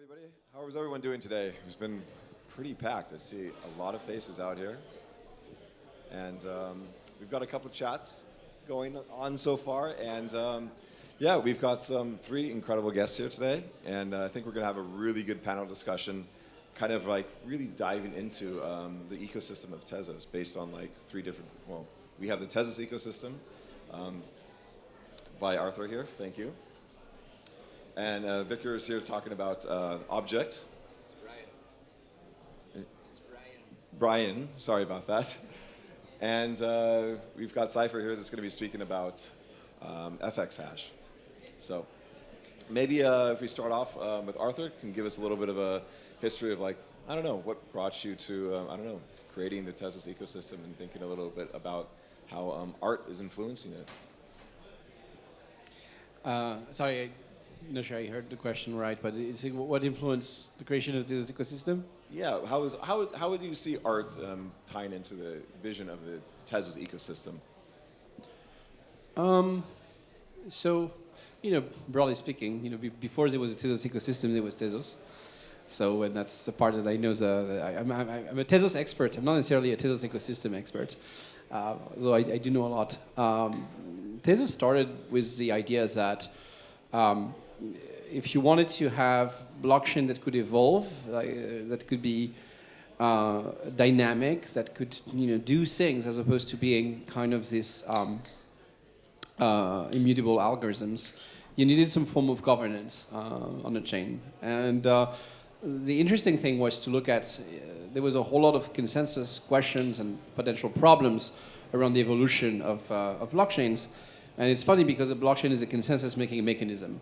everybody. How is everyone doing today? It's been pretty packed. I see a lot of faces out here. And we've got a couple chats going on so far. And yeah, we've got three incredible guests here today. And I think we're going to have a really good panel discussion, kind of like really diving into the ecosystem of Tezos based on like three different, well, we have the Tezos ecosystem by Arthur here. Thank you. And Victor is here talking about Object. It's Brian. It's Brian. Brian, sorry about that. And we've got Cypher here that's going to be speaking about FX hash. So maybe if we start off with Arthur, can give us a little bit of a history of like, I don't know, what brought you to, I don't know, creating the Tezos ecosystem and thinking a little bit about how art is influencing it. Sorry, I'm not sure I heard the question right, but it's what influenced the creation of this ecosystem? Yeah, how would you see art tying into the vision of the Tezos ecosystem? So, broadly speaking, before there was a Tezos ecosystem, there was Tezos. So, and that's the part that I know. I'm a Tezos expert. I'm not necessarily a Tezos ecosystem expert, though I do know a lot. Tezos started with the idea that if you wanted to have blockchain that could evolve, that could be dynamic, that could do things as opposed to being kind of this immutable algorithms, you needed some form of governance on the chain. And the interesting thing was to look at, there was a whole lot of consensus questions and potential problems around the evolution of blockchains. And it's funny because a blockchain is a consensus-making mechanism.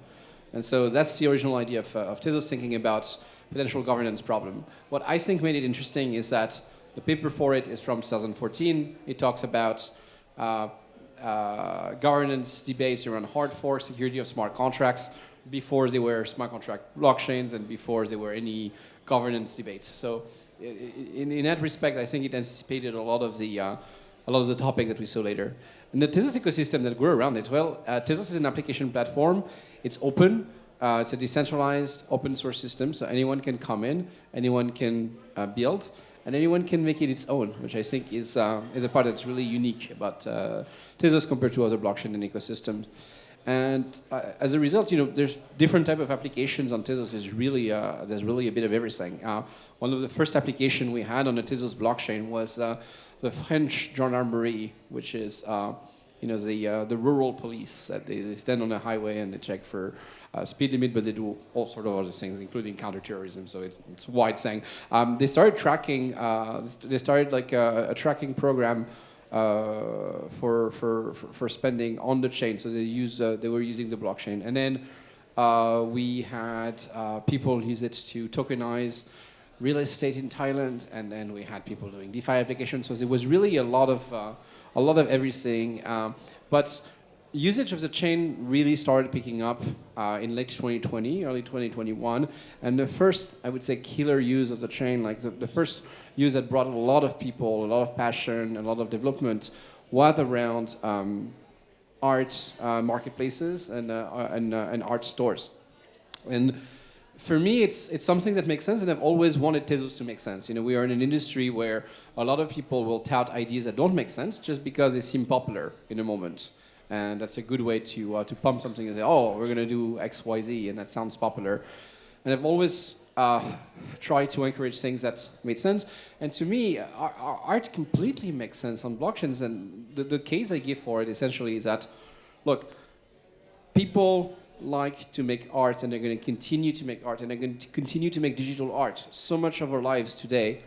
And so that's the original idea of Tezos, thinking about potential governance problem. What I think made it interesting is that the paper for it is from 2014. It talks about governance debates around hard fork, security of smart contracts, before there were smart contract blockchains and before there were any governance debates. So in that respect, I think it anticipated a lot of the topic that we saw later. And the Tezos ecosystem that grew around it, well, Tezos is an application platform. It's open. It's a decentralized open source system, so anyone can come in, anyone can build, and anyone can make it its own, which I think is a part that's really unique about Tezos compared to other blockchain and ecosystems. And as a result, there's different type of applications on Tezos. There's really a bit of everything. One of the first application we had on the Tezos blockchain was the French gendarmerie, which is the rural police. That they stand on a highway and they check for speed limit, but they do all sort of other things, including counterterrorism. So it's a wide thing. They started tracking. They started like a tracking program for spending on the chain. So they were using the blockchain, and then we had people use it to tokenize real estate in Thailand, and then we had people doing DeFi applications. So there was really a lot of everything. But usage of the chain really started picking up in late 2020, early 2021. And the first, I would say, killer use of the chain, like the first use that brought a lot of people, a lot of passion, a lot of development, was around art marketplaces and art stores. And for me, it's something that makes sense, and I've always wanted Tezos to make sense. We are in an industry where a lot of people will tout ideas that don't make sense just because they seem popular in a moment. And that's a good way to pump something and say, oh, we're going to do X, Y, Z, and that sounds popular. And I've always tried to encourage things that made sense. And to me, art completely makes sense on blockchains. And the case I give for it essentially is that, look, people like to make art, and they're going to continue to make art, and they're going to continue to make digital art. So much of our lives today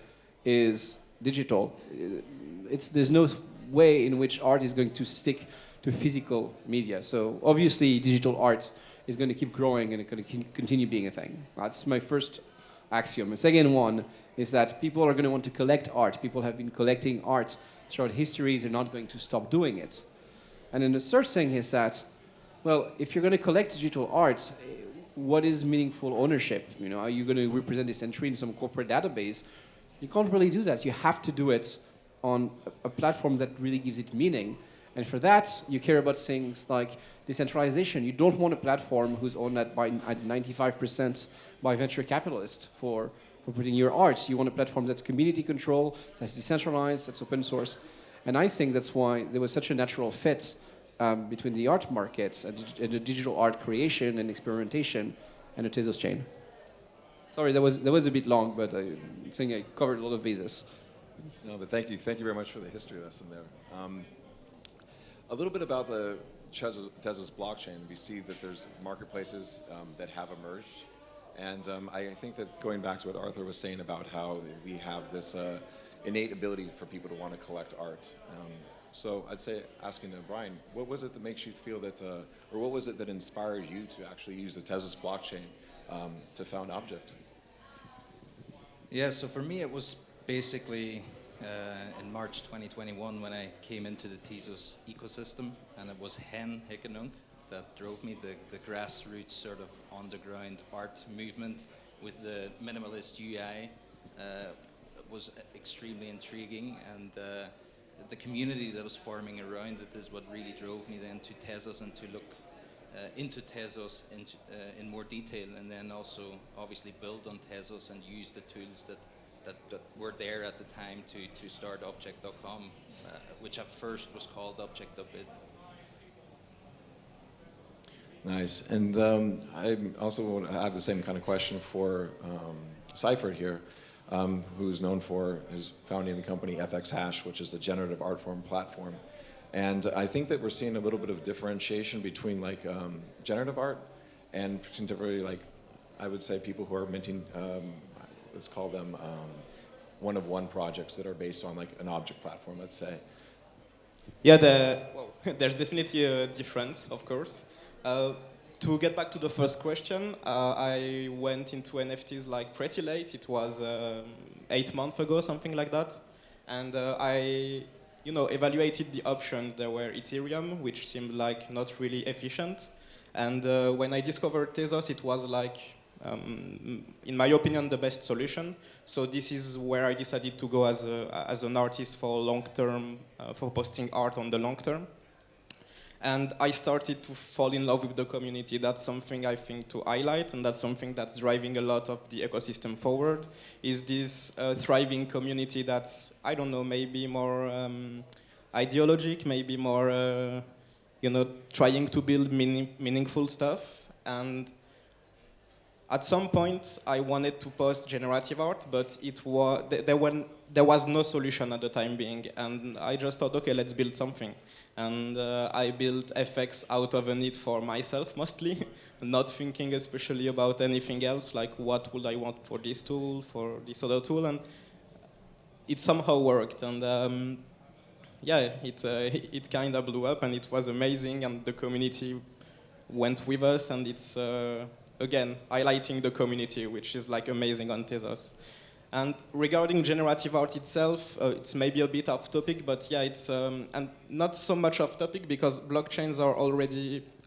is digital. There's no way in which art is going to stick to physical media. So obviously digital art is going to keep growing and it's going to continue being a thing. That's my first axiom. The second one is that people are going to want to collect art. People have been collecting art throughout history. They're not going to stop doing it. And then the third thing is that, well, if you're going to collect digital art, what is meaningful ownership? Are you going to represent this entry in some corporate database? You can't really do that. You have to do it on a platform that really gives it meaning. And for that, you care about things like decentralization. You don't want a platform who's owned at 95% by venture capitalists for putting your art. You want a platform that's community control, that's decentralized, that's open source. And I think that's why there was such a natural fit between the art markets and the digital art creation and experimentation and the Tezos chain. Sorry, that was a bit long, but I think I covered a lot of bases. No, but thank you very much for the history lesson there. A little bit about the Tezos blockchain. We see that there's marketplaces that have emerged, and I think that going back to what Arthur was saying about how we have this innate ability for people to want to collect art. So I'd say, asking Brian, what was it that makes you feel that, or what was it that inspired you to actually use the Tezos blockchain to found Object? Yeah, so for me it was basically in March 2021 when I came into the Tezos ecosystem, and it was Hen Hickenunk that drove me, the grassroots sort of underground art movement with the minimalist UI was extremely intriguing, and the community that was forming around it is what really drove me then to Tezos and to look into Tezos in more detail, and then also obviously build on Tezos and use the tools that were there at the time to start Object.com, which at first was called Object.bid. Nice. And I also have the same kind of question for Seifert here, who's known for his founding the company FX Hash, which is the generative art form platform. And I think that we're seeing a little bit of differentiation between like generative art and contemporary, like I would say people who are minting, let's call them one-of-one projects that are based on like an object platform, let's say. Yeah, there's definitely a difference, of course. To get back to the first question, I went into NFTs like pretty late. It was 8 months ago, something like that. And I evaluated the options. There were Ethereum, which seemed like not really efficient. And when I discovered Tezos, it was like, in my opinion, the best solution. So this is where I decided to go as an artist for long term, for posting art on the long term. And I started to fall in love with the community. That's something I think to highlight, and that's something that's driving a lot of the ecosystem forward, is this thriving community that's, I don't know, maybe more ideologic, maybe more, trying to build meaningful stuff. And at some point, I wanted to post generative art, but there was no solution at the time being. And I just thought, okay, let's build something. And I built FX out of a need for myself, mostly, not thinking especially about anything else, like what would I want for this tool, for this other tool, and it somehow worked. And it kind of blew up, and it was amazing, and the community went with us, and it's, again, highlighting the community, which is like amazing on Tezos. And regarding generative art itself, it's maybe a bit off topic, but yeah, it's and not so much off topic because blockchains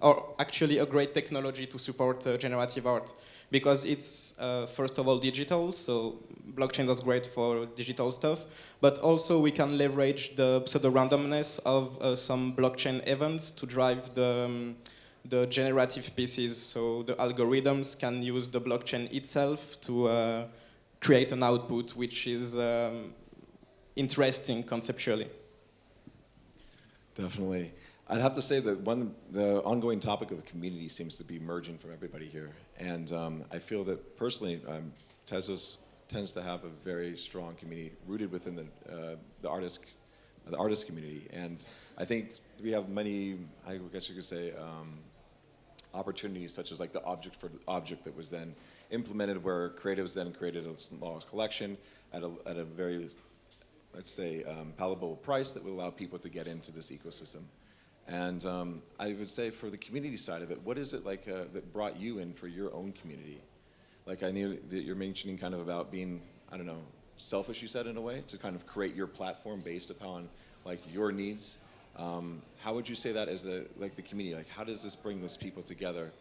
are actually a great technology to support generative art, because it's first of all digital, so blockchain is great for digital stuff, but also we can leverage the pseudo-randomness of some blockchain events to drive the generative pieces. So the algorithms can use the blockchain itself to create an output which is interesting conceptually. Definitely. I'd have to say that the ongoing topic of community seems to be emerging from everybody here. And I feel that personally, Tezos tends to have a very strong community rooted within the artist community. And I think we have many, I guess you could say, opportunities such as like the object for object that was then implemented, where creatives then created a small collection at a very, let's say, palatable price that will allow people to get into this ecosystem. And I would say for the community side of it, what is it like that brought you in for your own community? Like I knew that you're mentioning kind of about being, I don't know, selfish, you said, in a way, to kind of create your platform based upon like your needs. How would you say that as the community? Like, how does this bring those people together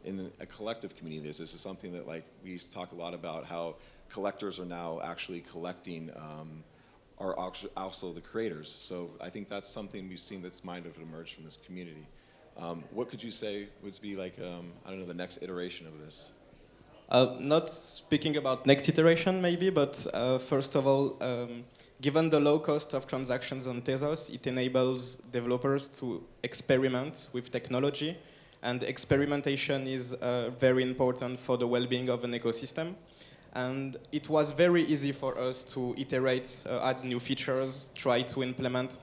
in a collective community? This is something that like we talk a lot about, how collectors are now actually collecting are also the creators. So I think that's something we've seen that's might have emerged from this community. What could you say would be like, I don't know, the next iteration of this? Not speaking about next iteration maybe, but first of all, given the low cost of transactions on Tezos, it enables developers to experiment with technology, and experimentation is very important for the well-being of an ecosystem. And it was very easy for us to iterate, add new features, try to implement.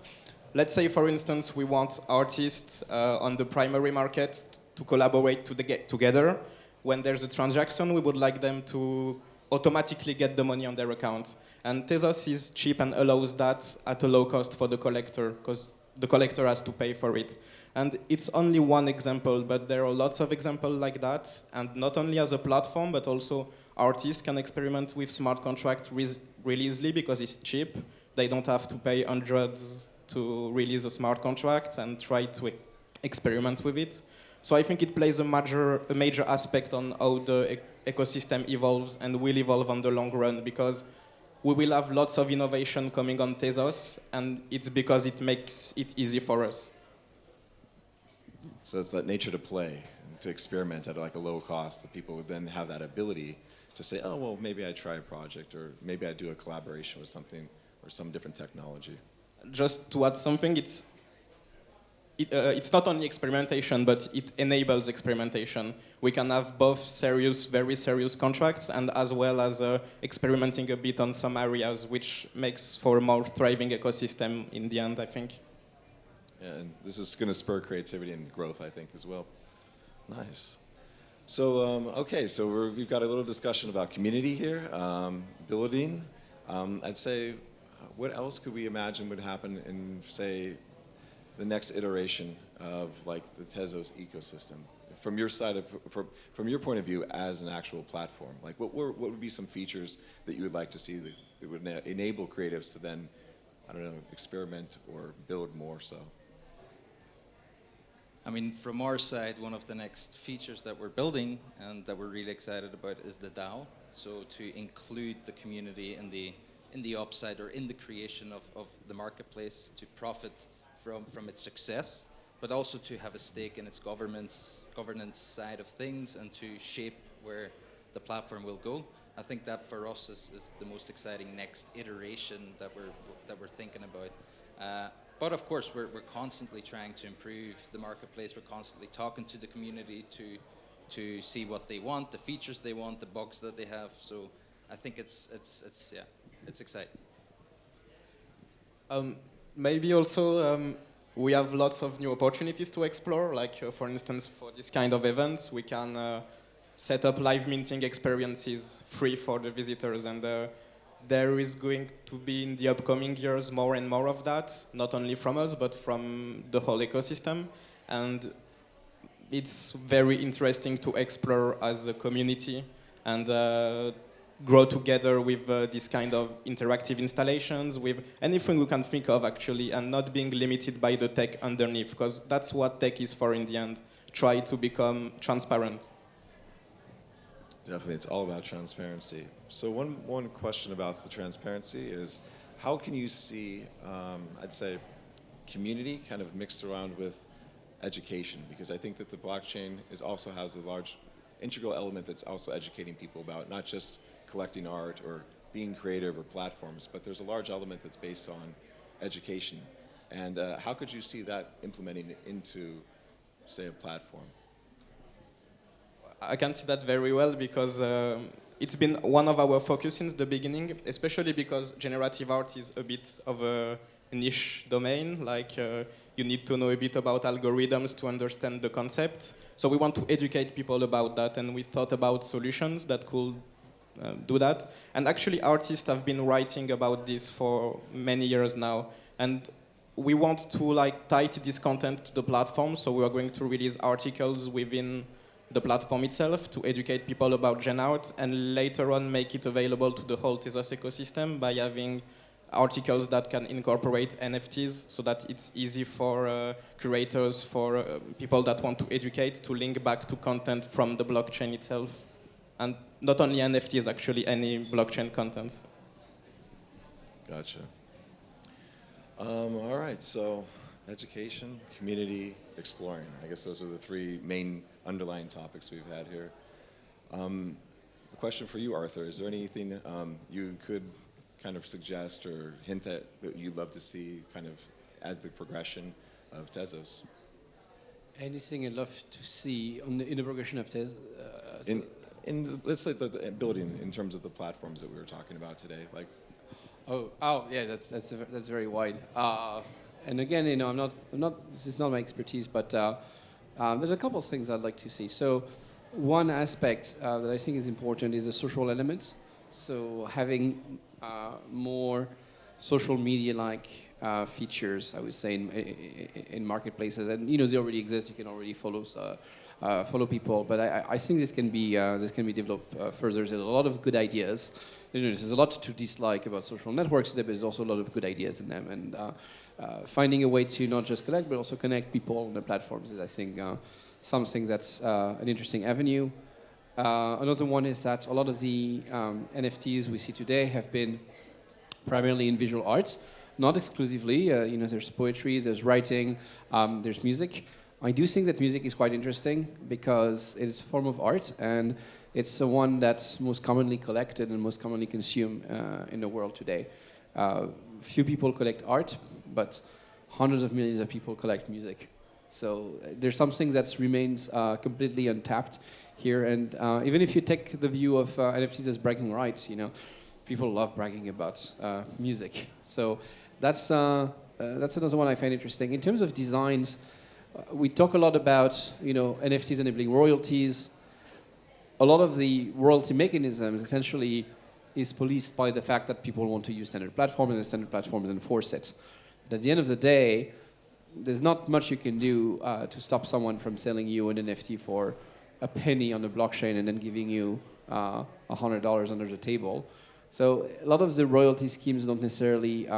Let's say, for instance, we want artists on the primary market to collaborate together. When there's a transaction, we would like them to automatically get the money on their account. And Tezos is cheap and allows that at a low cost for the collector, because the collector has to pay for it. And it's only one example, but there are lots of examples like that. And not only as a platform, but also artists can experiment with smart contract really easily because it's cheap. They don't have to pay hundreds to release a smart contract and try to experiment with it. So I think it plays a major aspect on how the ecosystem evolves and will evolve on the long run, because we will have lots of innovation coming on Tezos, and it's because it makes it easy for us. So it's that nature to play, to experiment at like a low cost, that people would then have that ability to say, oh, well, maybe I try a project, or maybe I do a collaboration with something, or some different technology. Just to add something, it's not only experimentation, but it enables experimentation. We can have both serious, very serious contracts, and as well as experimenting a bit on some areas, which makes for a more thriving ecosystem in the end, I think. Yeah, and this is going to spur creativity and growth, I think, as well. Nice. So, okay, so we've got a little discussion about community here, building. I'd say, what else could we imagine would happen in, say, the next iteration of like the Tezos ecosystem, from your side from your point of view as an actual platform? Like, what would be some features that you would like to see that would enable creatives to then, I don't know, experiment or build more so? I mean, from our side, one of the next features that we're building and that we're really excited about is the DAO. So to include the community in the upside, or in the creation of the marketplace, to profit from its success, but also to have a stake in its governance side of things, and to shape where the platform will go. I think that for us is the most exciting next iteration that we're thinking about. But of course, we're constantly trying to improve the marketplace. We're constantly talking to the community to see what they want, the features they want, the bugs that they have. So I think it's exciting. Maybe also we have lots of new opportunities to explore. Like for instance, for this kind of events, we can set up live minting experiences free for the visitors, and there is going to be in the upcoming years more and more of that, not only from us but from the whole ecosystem. And it's very interesting to explore as a community and grow together with this kind of interactive installations, with anything we can think of actually, and not being limited by the tech underneath, because that's what tech is for in the end. Try to become transparent. Definitely, it's all about transparency. So one question about the transparency is, how can you see, I'd say, community kind of mixed around with education? Because I think that the blockchain also has a large integral element that's also educating people about not just collecting art or being creative or platforms, but there's a large element that's based on education. And how could you see that implementing into, say, a platform? I can see that very well, because it's been one of our focus since the beginning, especially because generative art is a bit of a niche domain. Like you need to know a bit about algorithms to understand the concept. So we want to educate people about that, and we thought about solutions that could do that. And actually artists have been writing about this for many years now, and we want to like tie this content to the platform. So we are going to release articles within the platform itself to educate people about Gen Art, and later on make it available to the whole Tezos ecosystem by having articles that can incorporate NFTs, so that it's easy for curators, for people that want to educate, to link back to content from the blockchain itself. And not only NFTs, actually, any blockchain content. Gotcha. All right, so education, community, exploring. I guess those are the three main underlying topics we've had here. A question for you, Arthur. Is there anything you could kind of suggest or hint at that you'd love to see kind of as the progression of Tezos? Anything I'd love to see in the progression of Tezos? Let's say the building in terms of the platforms that we were talking about today, like. Yeah, that's very wide. And again, I'm not. This is not my expertise, but there's a couple of things I'd like to see. So, one aspect that I think is important is the social element. So, having more social media-like features, I would say, in marketplaces, and they already exist. You can already follow people, but I think this can be developed further. There's a lot of good ideas. There's a lot to dislike about social networks, but there's also a lot of good ideas in them. And finding a way to not just collect, but also connect people on the platforms is, I think, something that's an interesting avenue. Another one is that a lot of the NFTs we see today have been primarily in visual arts, not exclusively. There's poetry, there's writing, there's music. I do think that music is quite interesting because it's a form of art and it's the one that's most commonly collected and most commonly consumed in the world today. Few people collect art, but hundreds of millions of people collect music. So there's something that remains completely untapped here. And even if you take the view of NFTs as bragging rights, people love bragging about music. So that's another one I find interesting. In terms of designs, we talk a lot about NFTs enabling royalties. A lot of the royalty mechanisms essentially is policed by the fact that people want to use standard platforms and the standard platforms enforce it. But at the end of the day, there's not much you can do to stop someone from selling you an NFT for a penny on the blockchain and then giving you $100 under the table. So a lot of the royalty schemes don't necessarily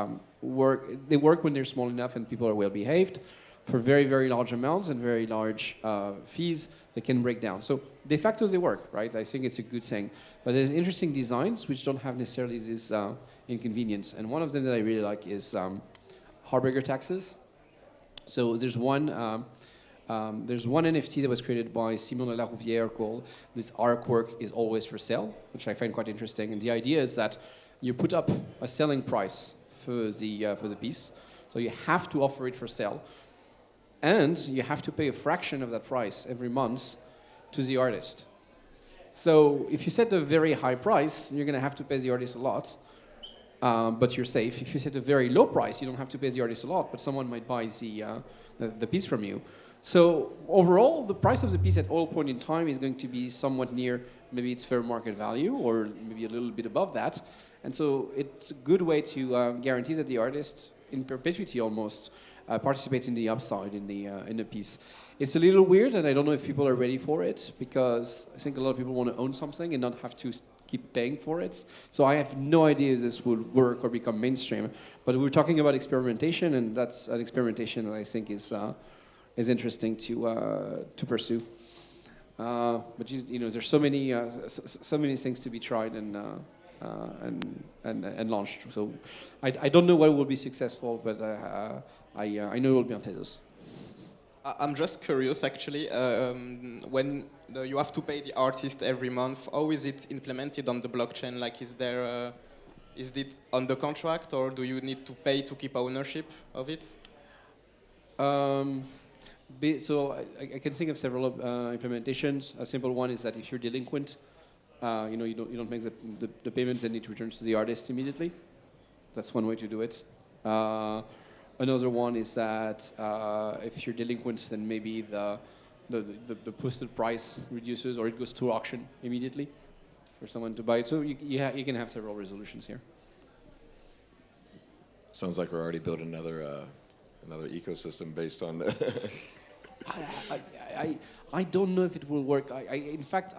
work. They work when they're small enough and people are well behaved. For very, very large amounts and very large fees, they can break down. So de facto they work, right? I think it's a good thing. But there's interesting designs which don't have necessarily this inconvenience. And one of them that I really like is harbinger taxes. So there's one NFT that was created by Simon de la Rouvière called "This Artwork is Always for Sale," which I find quite interesting. And the idea is that you put up a selling price for the piece, so you have to offer it for sale. And you have to pay a fraction of that price every month to the artist. So if you set a very high price, you're going to have to pay the artist a lot, but you're safe. If you set a very low price, you don't have to pay the artist a lot, but someone might buy the piece from you. So overall, the price of the piece at all point in time is going to be somewhat near maybe its fair market value, or maybe a little bit above that. And so it's a good way to guarantee that the artist, in perpetuity almost, participates in the upside in the piece. It's a little weird, and I don't know if people are ready for it, because I think a lot of people want to own something and not have to keep paying for it. So I have no idea if this will work or become mainstream. But we're talking about experimentation, and that's an experimentation that I think is interesting to pursue. But there's so many things to be tried and launched. So I don't know what will be successful, but I know it will be on Tezos. I'm just curious, actually, when you have to pay the artist every month, how is it implemented on the blockchain? Like, is it on the contract, or do you need to pay to keep ownership of it? So I can think of several implementations. A simple one is that if you're delinquent, you don't make the payments, and it returns to the artist immediately. That's one way to do it. Another one is that if you're delinquent, then maybe the posted price reduces, or it goes to auction immediately for someone to buy it. So you can have several resolutions here. Sounds like we're already building another ecosystem based on that. I don't know if it will work. In fact,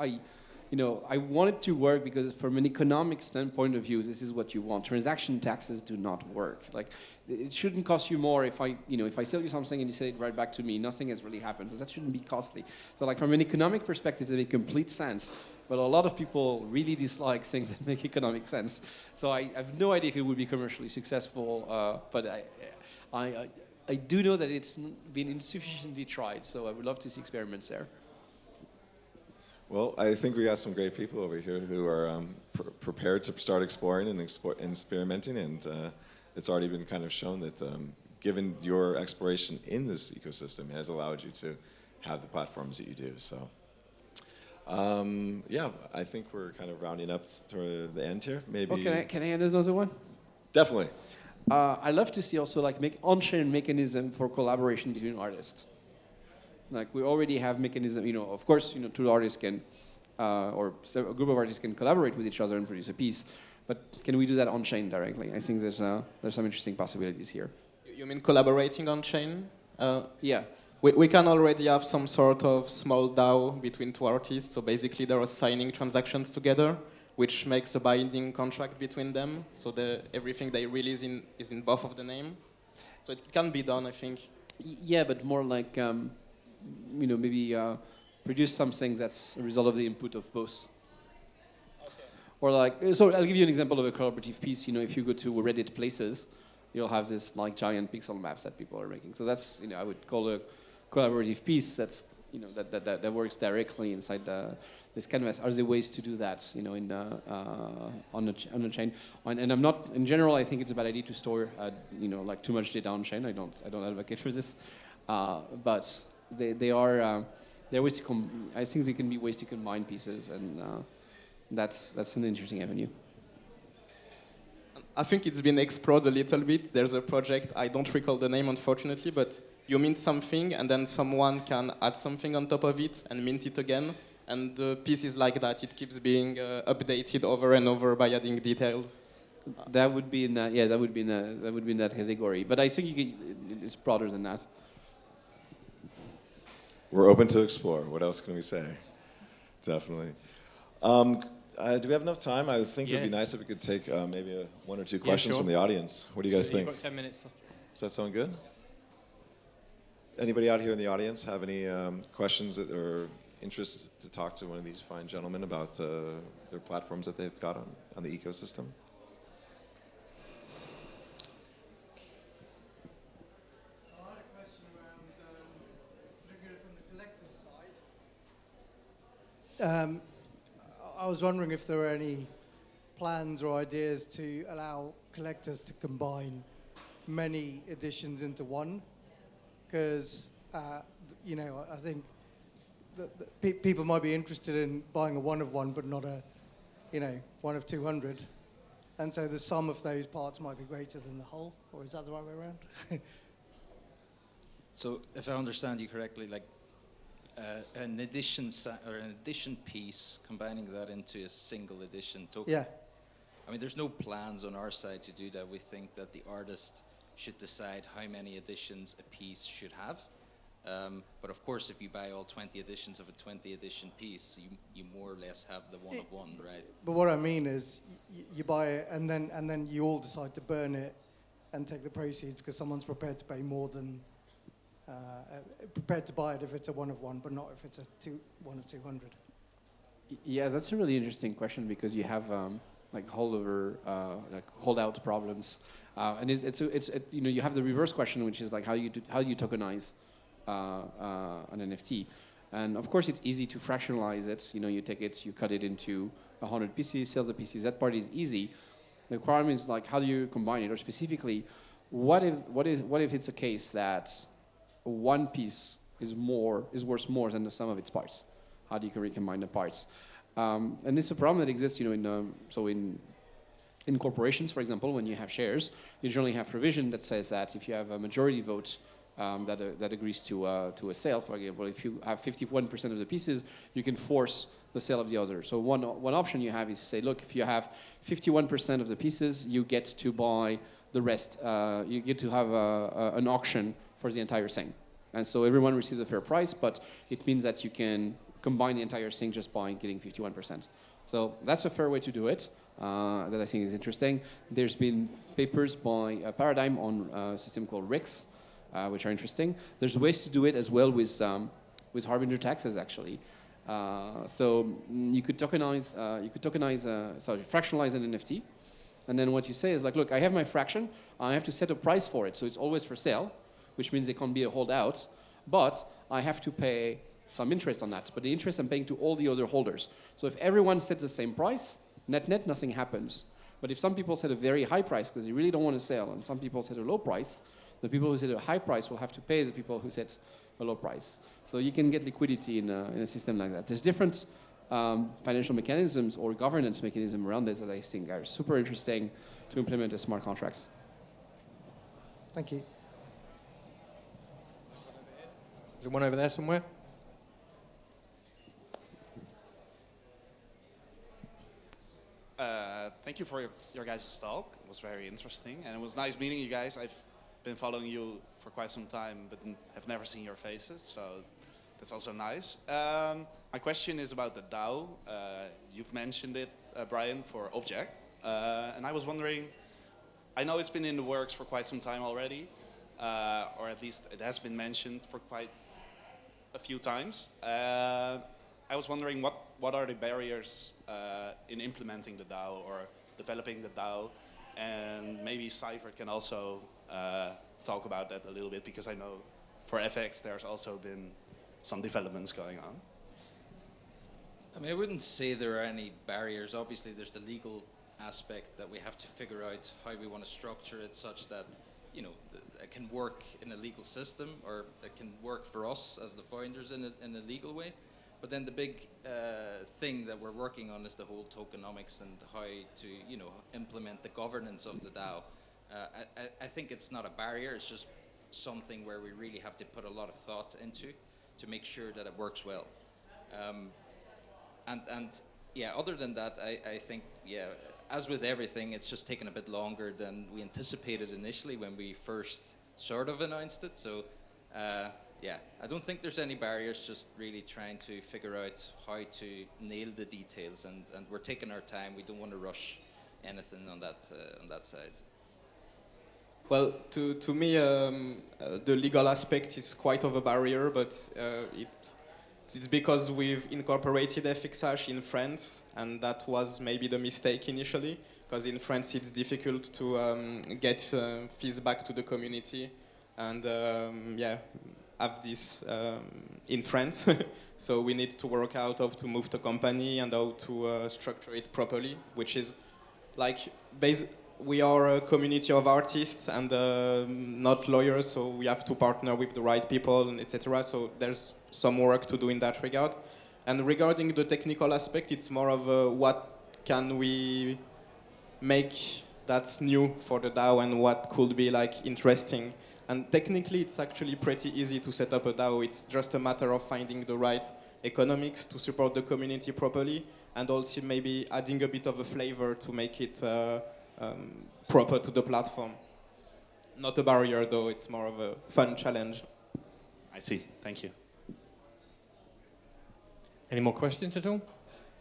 I want it to work because from an economic standpoint of view, this is what you want. Transaction taxes do not work. Like, it shouldn't cost you more if I sell you something and you sell it right back to me. Nothing has really happened. So that shouldn't be costly. So like from an economic perspective, they make complete sense. But a lot of people really dislike things that make economic sense. So I have no idea if it would be commercially successful. But I do know that it's been insufficiently tried. So I would love to see experiments there. Well, I think we got some great people over here who are prepared to start exploring and experimenting, and it's already been kind of shown that given your exploration in this ecosystem has allowed you to have the platforms that you do. So, yeah, I think we're kind of rounding up to the end here. Maybe. Oh, can I add another one? Definitely. I love to see also like on-chain mechanism for collaboration between artists. Like we already have mechanism, of course, two artists can, or a group of artists can collaborate with each other and produce a piece, but can we do that on-chain directly? I think there's some interesting possibilities here. You mean collaborating on-chain? Yeah. We can already have some sort of small DAO between two artists, so basically they are signing transactions together, which makes a binding contract between them, so everything they release is in both of the name. So it can be done, I think. Yeah, but more like... maybe produce something that's a result of the input of both. Okay. Or like, so I'll give you an example of a collaborative piece. If you go to Reddit places, you'll have this like giant pixel maps that people are making. So that's, I would call a collaborative piece that's, that works directly inside this canvas. Are there ways to do that, on the chain? And I'm not, in general, I think it's a bad idea to store, like too much data on chain. I don't advocate for this, but there are ways to I think there can be ways to combine pieces, and that's an interesting avenue. I think it's been explored a little bit. There's a project, I don't recall the name unfortunately, but you mint something and then someone can add something on top of it and mint it again, and the piece is like that. It keeps being updated over and over by adding details. That would be in that would be in that category. But I think it's broader than that. We're open to explore. What else can we say? Definitely. Do we have enough time? I think it would be nice if we could take maybe one or two questions from the audience. What do you guys think? You've got 10 minutes. Does that sound good? Anybody out here in the audience have any questions or interest to talk to one of these fine gentlemen about their platforms that they've got on the ecosystem? I was wondering if there were any plans or ideas to allow collectors to combine many editions into one, because I think that people might be interested in buying a one of one, but not a one of 200, and so the sum of those parts might be greater than the whole. Or is that the right way around? So if I understand you correctly, like. An edition piece, combining that into a single edition token. Yeah. I mean, there's no plans on our side to do that. We think that the artist should decide how many editions a piece should have. But of course, if you buy all 20 editions of a 20 edition piece, you more or less have the one of one, right? But what I mean is, you buy it and then you all decide to burn it and take the proceeds because someone's prepared to pay more than. Prepared to buy it if it's a one of one, but not if it's a one of 200. Yeah, that's a really interesting question because you have like holdout problems, and you have the reverse question, which is like how you tokenize an NFT, and of course it's easy to fractionalize it. You take it, you cut it into 100 pieces, sell the pieces. That part is easy. The requirement is like how do you combine it, or specifically, what if it's a case that one piece is worth more than the sum of its parts? How do you recombine the parts? And it's a problem that exists, in corporations, for example, when you have shares, you generally have provision that says that if you have a majority vote that agrees to a sale, for example, if you have 51% of the pieces, you can force the sale of the other. So one option you have is to say, look, if you have 51% of the pieces, you get to buy the rest. You get to have an auction for the entire thing. And so everyone receives a fair price, but it means that you can combine the entire thing just by getting 51%. So that's a fair way to do it that I think is interesting. There's been papers by Paradigm on a system called RIX, which are interesting. There's ways to do it as well with Harbinger taxes, actually. So you could fractionalize an NFT. And then what you say is like, look, I have my fraction. I have to set a price for it. So it's always for sale, which means it can't be a holdout. But I have to pay some interest on that. But the interest I'm paying to all the other holders. So if everyone sets the same price, net, nothing happens. But if some people set a very high price because they really don't want to sell, and some people set a low price, the people who set a high price will have to pay the people who set a low price. So you can get liquidity in a system like that. There's different financial mechanisms or governance mechanisms around this that I think are super interesting to implement as smart contracts. Thank you. Is there one over there somewhere? Thank you for your guys' talk. It was very interesting, and it was nice meeting you guys. I've been following you for quite some time, but have never seen your faces, so that's also nice. My question is about the DAO. You've mentioned it, Brian, for Object, and I was wondering, I know it's been in the works for quite some time already, or at least it has been mentioned for quite a few times. I was wondering what are the barriers in implementing the DAO or developing the DAO, and maybe Cypher can also talk about that a little bit, because I know for FX there's also been some developments going on. I mean, I wouldn't say there are any barriers. Obviously, there's the legal aspect that we have to figure out how we want to structure it such that, you know, it can work in a legal system, or it can work for us as the founders in a legal way. But then the big thing that we're working on is the whole tokenomics and how to, you know, implement the governance of the DAO. I think it's not a barrier. It's just something where we really have to put a lot of thought into to make sure that it works well. And yeah, other than that, I think, yeah, as with everything, it's just taken a bit longer than we anticipated initially when we first sort of announced it. So yeah, I don't think there's any barriers, just really trying to figure out how to nail the details, and we're taking our time. We don't want to rush anything on that side. Well, to me, the legal aspect is quite of a barrier, but it's because we've incorporated FXhash in France, and that was maybe the mistake initially, because in France it's difficult to get fees back to the community, and yeah, have this in France. So we need to work out how to move the company and how to structure it properly, which is like we are a community of artists and not lawyers, so we have to partner with the right people, and etc. So there's some work to do in that regard. And regarding the technical aspect, it's more of what can we make that's new for the DAO and what could be like interesting. And technically, it's actually pretty easy to set up a DAO. It's just a matter of finding the right economics to support the community properly, and also maybe adding a bit of a flavor to make it proper to the platform. Not a barrier, though. It's more of a fun challenge. I see. Thank you. Any more questions at all?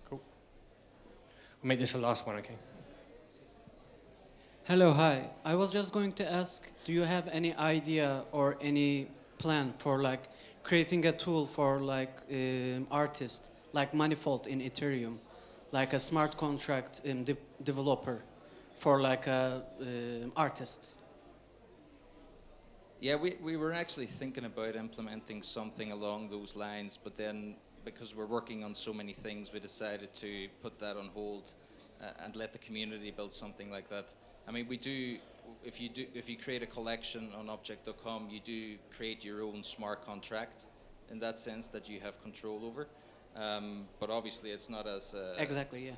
Cool. We'll make this the last one, okay? Hello, hi. I was just going to ask, do you have any idea or any plan for like creating a tool for like artists, like Manifold in Ethereum, like a smart contract developer for like artists? Yeah, we were actually thinking about implementing something along those lines, but then because we're working on so many things, we decided to put that on hold and let the community build something like that. I mean, we do. If you create a collection on Object.com, you do create your own smart contract, in that sense that you have control over. But obviously, it's not as exactly, yeah,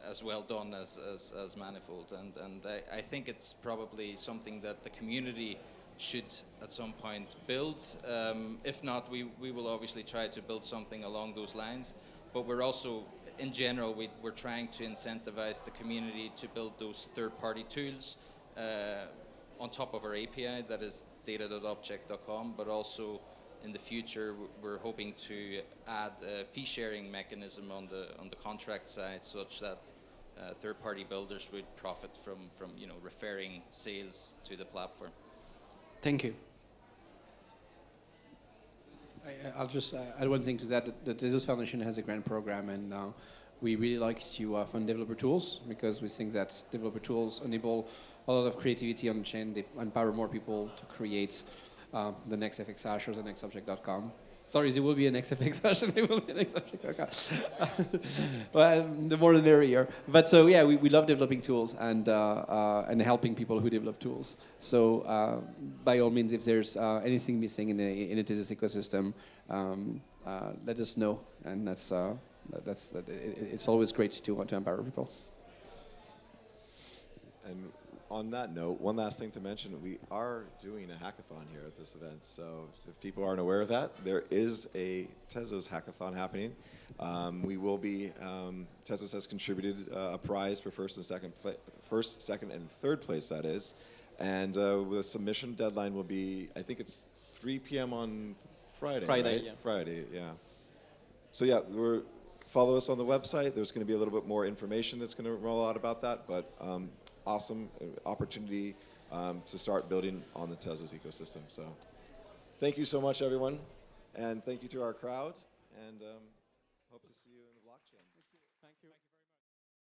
as well done as Manifold. And I think it's probably something that the community should at some point build. If not, we will obviously try to build something along those lines. But we're also, in general, we're trying to incentivize the community to build those third-party tools on top of our API that is data.object.com, but also in the future, we're hoping to add a fee sharing mechanism on the contract side, such that third-party builders would profit from referring sales to the platform. Thank you. I'll just add one thing to that. The Tezos Foundation has a grant program, and we really like to fund developer tools, because we think that developer tools enable a lot of creativity on the chain. They empower more people to create the next FX hash or the next object.com. Sorry, there will be an XFX hash and there will be an XObject.com. Well, the more the merrier. But so yeah, we love developing tools and helping people who develop tools. So by all means, if there's anything missing in a Tezos ecosystem, let us know. And it's always great to want to empower people. And on that note, one last thing to mention, we are doing a hackathon here at this event. So if people aren't aware of that, there is a Tezos hackathon happening. We will be, Tezos has contributed a prize for first, second, and third place, that is. And the submission deadline will be, I think it's 3 p.m. on Friday. Friday, right? yeah. Friday, yeah. So yeah, follow us on the website. There's going to be a little bit more information that's going to roll out about that, but awesome opportunity to start building on the Tezos ecosystem. So thank you so much, everyone. And thank you to our crowd. And hope to see you in the blockchain.